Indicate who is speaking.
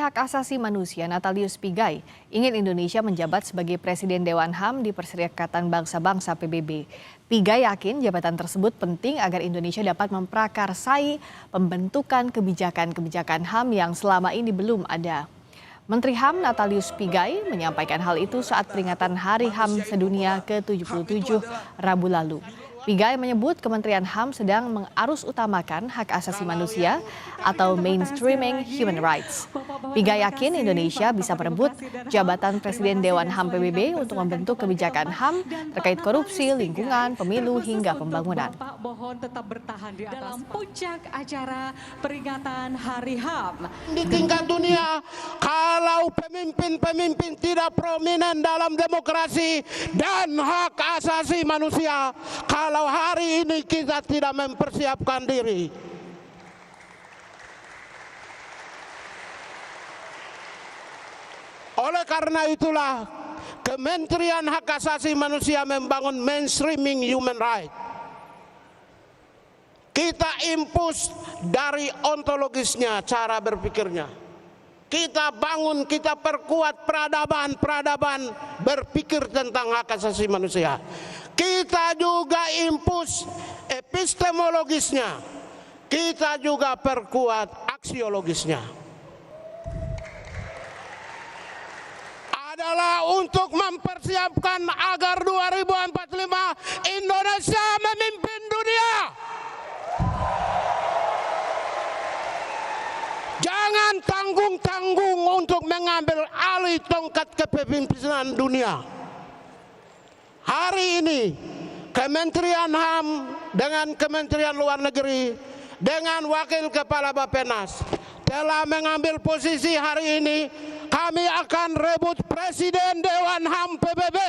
Speaker 1: Hak Asasi Manusia Natalius Pigai ingin Indonesia menjabat sebagai Presiden Dewan HAM di Perserikatan Bangsa-Bangsa PBB. Pigai yakin jabatan tersebut penting agar Indonesia dapat memprakarsai pembentukan kebijakan-kebijakan HAM yang selama ini belum ada. Menteri HAM Natalius Pigai menyampaikan hal itu saat peringatan Hari HAM Sedunia ke-77 Rabu lalu. Pigai menyebut Kementerian HAM sedang mengarusutamakan hak asasi manusia atau mainstreaming human rights. Pigai yakin Indonesia bisa merebut jabatan Presiden Dewan HAM PBB untuk membentuk kebijakan HAM terkait korupsi, lingkungan, pemilu hingga pembangunan.
Speaker 2: Mohon tetap bertahan di atas dalam puncak acara peringatan Hari HAM.
Speaker 3: Di tingkat dunia, kalau pemimpin-pemimpin tidak prominent dalam demokrasi dan hak asasi manusia, kalau hari ini kita tidak mempersiapkan diri, oleh karena itulah Kementerian Hak Asasi Manusia membangun mainstreaming human rights. Kita impus dari ontologisnya, cara berpikirnya. Kita bangun, kita perkuat peradaban berpikir tentang hak asasi manusia. Kita juga impus epistemologisnya. Kita juga perkuat aksiologisnya. Adalah untuk mempersiapkan agar 2045 Indonesia memimpin dunia. Jangan tanggung-tanggung untuk mengambil alih tongkat kepemimpinan dunia. Hari ini Kementerian HAM dengan Kementerian Luar Negeri dengan Wakil Kepala Bappenas telah mengambil posisi hari ini. Kami akan rebut Presiden Dewan HAM PBB.